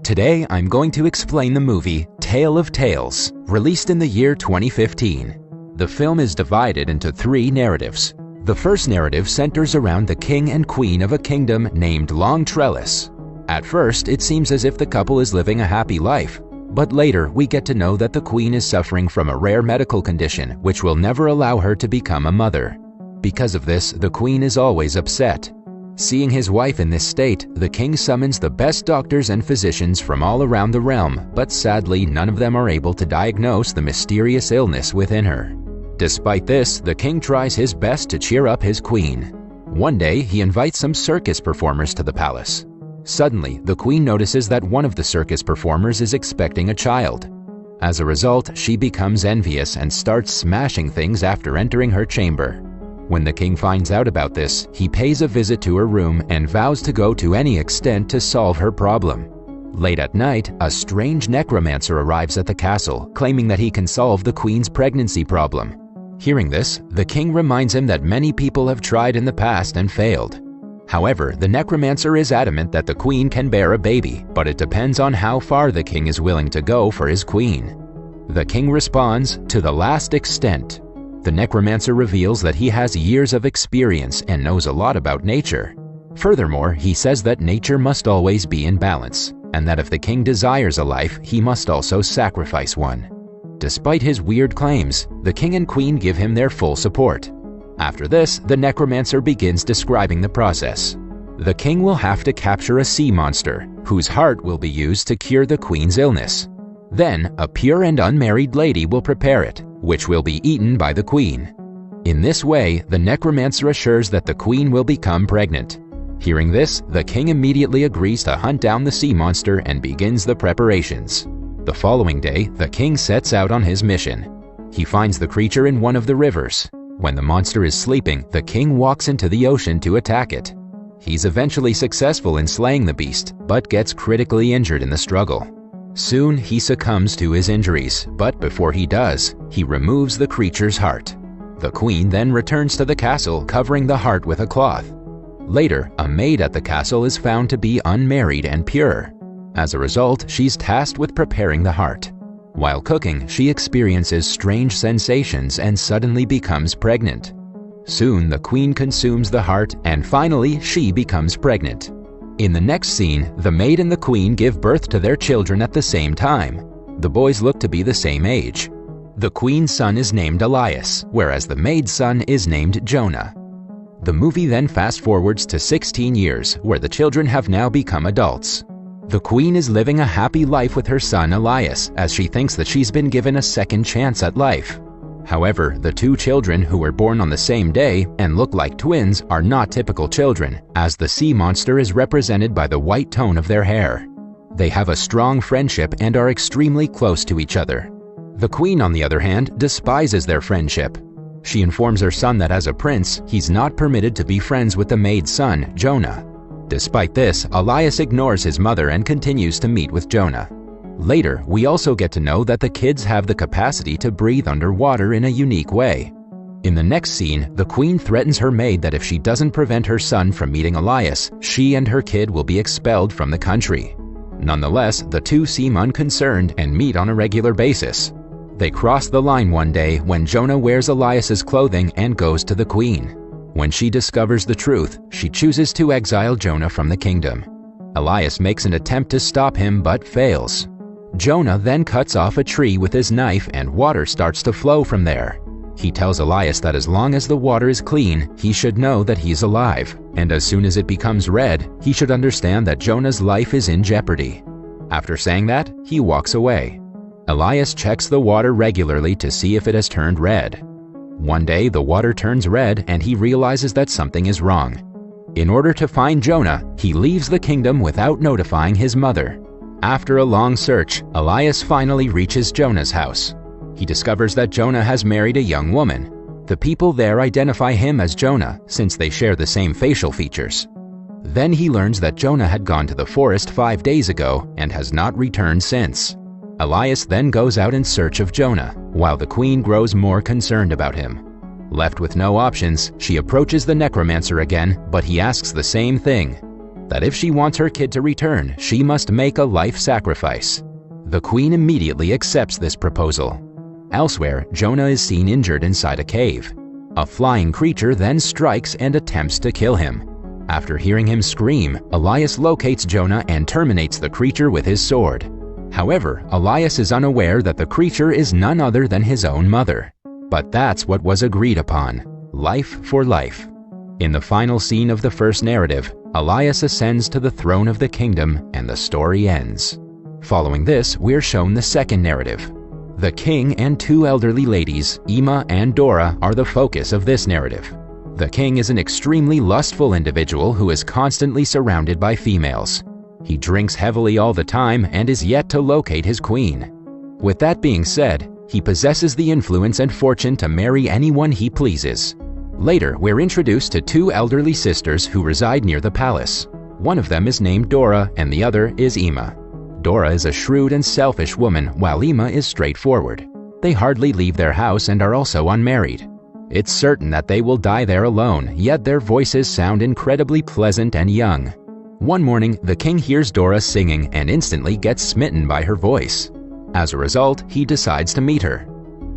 Today I'm going to explain the movie Tale of Tales, released in the year 2015. The film is divided into three narratives. The first narrative centers around the king and queen of a kingdom named Long Trellis. At first, it seems as if the couple is living a happy life, but later we get to know that the queen is suffering from a rare medical condition which will never allow her to become a mother. Because of this, the queen is always upset. Seeing his wife in this state, the king summons the best doctors and physicians from all around the realm, but sadly none of them are able to diagnose the mysterious illness within her. Despite this, the king tries his best to cheer up his queen. One day, he invites some circus performers to the palace. Suddenly, the queen notices that one of the circus performers is expecting a child. As a result, she becomes envious and starts smashing things after entering her chamber. When the king finds out about this, he pays a visit to her room and vows to go to any extent to solve her problem. Late at night, a strange necromancer arrives at the castle, claiming that he can solve the queen's pregnancy problem. Hearing this, the king reminds him that many people have tried in the past and failed. However, the necromancer is adamant that the queen can bear a baby, but it depends on how far the king is willing to go for his queen. The king responds, "To the last extent." The necromancer reveals that he has years of experience and knows a lot about nature. Furthermore, he says that nature must always be in balance, and that if the king desires a life, he must also sacrifice one. Despite his weird claims, the king and queen give him their full support. After this, the necromancer begins describing the process. The king will have to capture a sea monster, whose heart will be used to cure the queen's illness. Then, a pure and unmarried lady will prepare it, which will be eaten by the queen. In this way, the necromancer assures that the queen will become pregnant. Hearing this, the king immediately agrees to hunt down the sea monster and begins the preparations. The following day, the king sets out on his mission. He finds the creature in one of the rivers. When the monster is sleeping, the king walks into the ocean to attack it. He's eventually successful in slaying the beast, but gets critically injured in the struggle. Soon, he succumbs to his injuries, but before he does, he removes the creature's heart. The queen then returns to the castle, covering the heart with a cloth. Later, a maid at the castle is found to be unmarried and pure. As a result, she's tasked with preparing the heart. While cooking, she experiences strange sensations and suddenly becomes pregnant. Soon, the queen consumes the heart, and finally, she becomes pregnant. In the next scene, the maid and the queen give birth to their children at the same time. The boys look to be the same age. The queen's son is named Elias, whereas the maid's son is named Jonah. The movie then fast-forwards to 16 years, where the children have now become adults. The queen is living a happy life with her son Elias, as she thinks that she's been given a second chance at life. However, the two children who were born on the same day and look like twins are not typical children, as the sea monster is represented by the white tone of their hair. They have a strong friendship and are extremely close to each other. The queen, on the other hand, despises their friendship. She informs her son that as a prince, he's not permitted to be friends with the maid's son, Jonah. Despite this, Elias ignores his mother and continues to meet with Jonah. Later, we also get to know that the kids have the capacity to breathe underwater in a unique way. In the next scene, the queen threatens her maid that if she doesn't prevent her son from meeting Elias, she and her kid will be expelled from the country. Nonetheless, the two seem unconcerned and meet on a regular basis. They cross the line one day when Jonah wears Elias's clothing and goes to the queen. When she discovers the truth, she chooses to exile Jonah from the kingdom. Elias makes an attempt to stop him but fails. Jonah then cuts off a tree with his knife and water starts to flow from there. He tells Elias that as long as the water is clean, he should know that he's alive, and as soon as it becomes red, he should understand that Jonah's life is in jeopardy. After saying that, he walks away. Elias checks the water regularly to see if it has turned red. One day, the water turns red and he realizes that something is wrong. In order to find Jonah, he leaves the kingdom without notifying his mother. After a long search, Elias finally reaches Jonah's house. He discovers that Jonah has married a young woman. The people there identify him as Jonah, since they share the same facial features. Then he learns that Jonah had gone to the forest 5 days ago and has not returned since. Elias then goes out in search of Jonah, while the queen grows more concerned about him. Left with no options, she approaches the necromancer again, but he asks the same thing. that if she wants her kid to return, she must make a life sacrifice. The queen immediately accepts this proposal. Elsewhere, Jonah is seen injured inside a cave. A flying creature then strikes and attempts to kill him. After hearing him scream, Elias locates Jonah and terminates the creature with his sword. However, Elias is unaware that the creature is none other than his own mother. But that's what was agreed upon: life for life. In the final scene of the first narrative, Elias ascends to the throne of the kingdom and the story ends. Following this, we're shown the second narrative. The king and two elderly ladies, Ima and Dora, are the focus of this narrative. The king is an extremely lustful individual who is constantly surrounded by females. He drinks heavily all the time and is yet to locate his queen. With that being said, he possesses the influence and fortune to marry anyone he pleases. Later, we're introduced to two elderly sisters who reside near the palace. One of them is named Dora and the other is Ima. Dora is a shrewd and selfish woman, while Ima is straightforward. They hardly leave their house and are also unmarried. It's certain that they will die there alone, yet their voices sound incredibly pleasant and young. One morning, the king hears Dora singing and instantly gets smitten by her voice. As a result, he decides to meet her.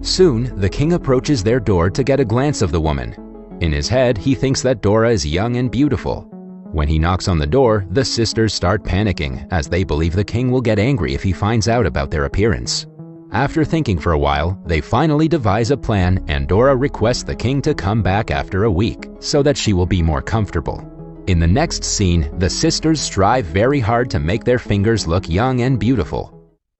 Soon, the king approaches their door to get a glance of the woman. In his head, he thinks that Dora is young and beautiful. When he knocks on the door, the sisters start panicking, as they believe the king will get angry if he finds out about their appearance. After thinking for a while, they finally devise a plan, and Dora requests the king to come back after a week, so that she will be more comfortable. In the next scene, the sisters strive very hard to make their fingers look young and beautiful.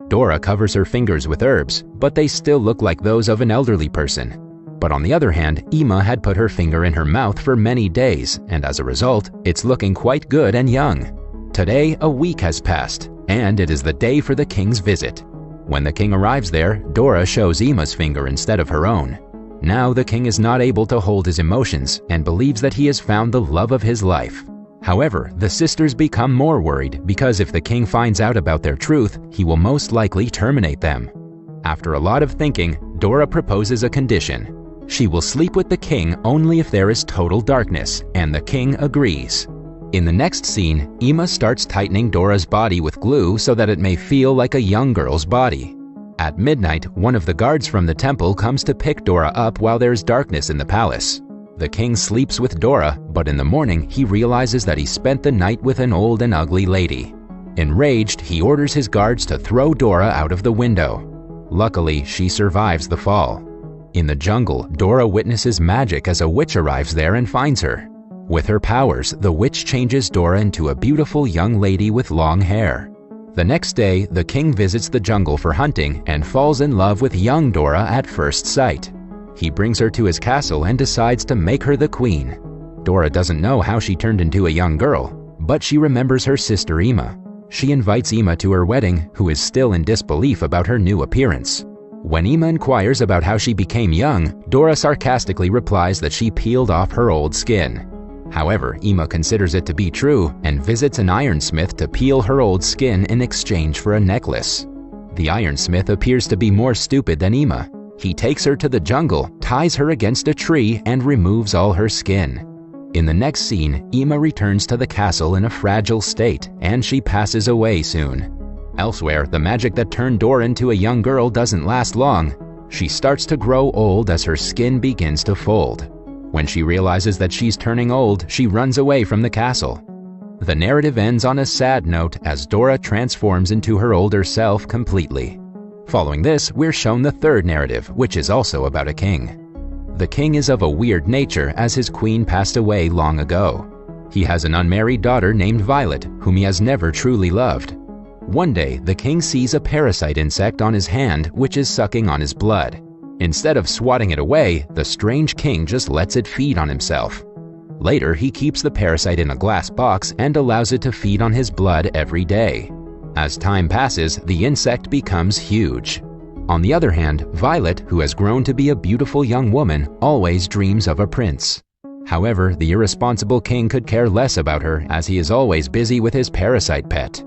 Dora covers her fingers with herbs, but they still look like those of an elderly person. But on the other hand, Ima had put her finger in her mouth for many days, and as a result, it's looking quite good and young. Today, a week has passed, and it is the day for the king's visit. When the king arrives there, Dora shows Ima's finger instead of her own. Now the king is not able to hold his emotions and believes that he has found the love of his life. However, the sisters become more worried because if the king finds out about their truth, he will most likely terminate them. After a lot of thinking, Dora proposes a condition. She will sleep with the king only if there is total darkness, and the king agrees. In the next scene, Ima starts tightening Dora's body with glue so that it may feel like a young girl's body. At midnight, one of the guards from the temple comes to pick Dora up while there is darkness in the palace. The king sleeps with Dora, but in the morning he realizes that he spent the night with an old and ugly lady. Enraged, he orders his guards to throw Dora out of the window. Luckily, she survives the fall. In the jungle, Dora witnesses magic as a witch arrives there and finds her. With her powers, the witch changes Dora into a beautiful young lady with long hair. The next day, the king visits the jungle for hunting and falls in love with young Dora at first sight. He brings her to his castle and decides to make her the queen. Dora doesn't know how she turned into a young girl, but she remembers her sister Ima. She invites Ima to her wedding, who is still in disbelief about her new appearance. When Ima inquires about how she became young, Dora sarcastically replies that she peeled off her old skin. However, Ima considers it to be true and visits an ironsmith to peel her old skin in exchange for a necklace. The ironsmith appears to be more stupid than Ima. He takes her to the jungle, ties her against a tree, and removes all her skin. In the next scene, Ima returns to the castle in a fragile state, and she passes away soon. Elsewhere, the magic that turned Dora into a young girl doesn't last long. She starts to grow old as her skin begins to fold. When she realizes that she's turning old, she runs away from the castle. The narrative ends on a sad note as Dora transforms into her older self completely. Following this, we're shown the third narrative, which is also about a king. The king is of a weird nature as his queen passed away long ago. He has an unmarried daughter named Violet, whom he has never truly loved. One day, the king sees a parasite insect on his hand which is sucking on his blood. Instead of swatting it away, the strange king just lets it feed on himself. Later, he keeps the parasite in a glass box and allows it to feed on his blood every day. As time passes, the insect becomes huge. On the other hand, Violet, who has grown to be a beautiful young woman, always dreams of a prince. However, the irresponsible king could care less about her as he is always busy with his parasite pet.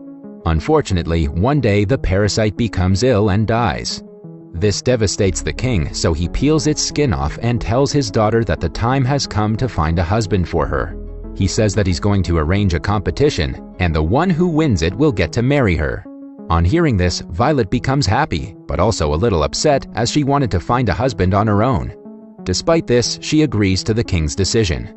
Unfortunately, one day the parasite becomes ill and dies. This devastates the king, so he peels its skin off and tells his daughter that the time has come to find a husband for her. He says that he's going to arrange a competition, and the one who wins it will get to marry her. On hearing this, Violet becomes happy, but also a little upset as she wanted to find a husband on her own. Despite this, she agrees to the king's decision.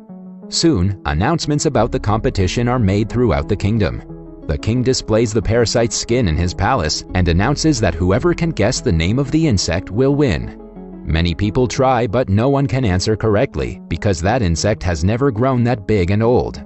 Soon, announcements about the competition are made throughout the kingdom. The king displays the parasite's skin in his palace and announces that whoever can guess the name of the insect will win. Many people try, but no one can answer correctly because that insect has never grown that big and old.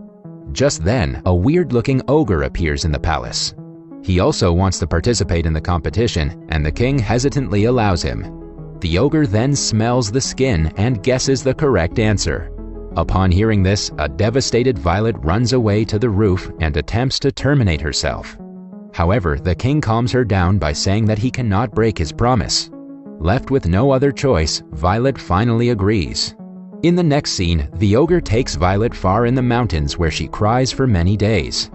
Just then, a weird-looking ogre appears in the palace. He also wants to participate in the competition, and the king hesitantly allows him. The ogre then smells the skin and guesses the correct answer. Upon hearing this, a devastated Violet runs away to the roof and attempts to terminate herself. However, the king calms her down by saying that he cannot break his promise. Left with no other choice, Violet finally agrees. In the next scene, the ogre takes Violet far in the mountains where she cries for many days.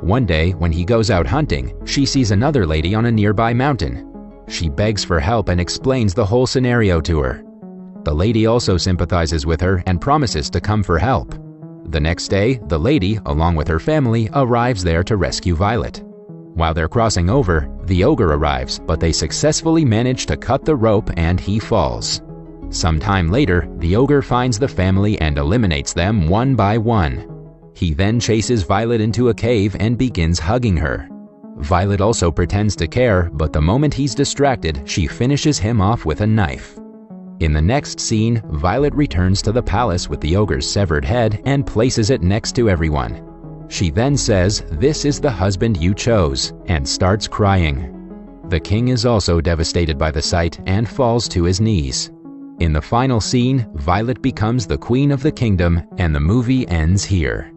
One day, when he goes out hunting, she sees another lady on a nearby mountain. She begs for help and explains the whole scenario to her. The lady also sympathizes with her and promises to come for help. The next day, the lady, along with her family, arrives there to rescue Violet. While they're crossing over, the ogre arrives, but they successfully manage to cut the rope and he falls. Sometime later, the ogre finds the family and eliminates them one by one. He then chases Violet into a cave and begins hugging her. Violet also pretends to care, but the moment he's distracted, she finishes him off with a knife. In the next scene, Violet returns to the palace with the ogre's severed head and places it next to everyone. She then says, "This is the husband you chose," and starts crying. The king is also devastated by the sight and falls to his knees. In the final scene, Violet becomes the queen of the kingdom and the movie ends here.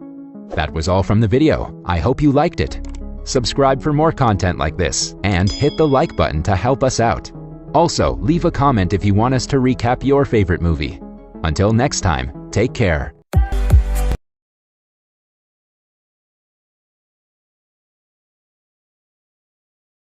That was all from the video. I hope you liked it. Subscribe for more content like this and hit the like button to help us out. Also, leave a comment if you want us to recap your favorite movie. Until next time, take care.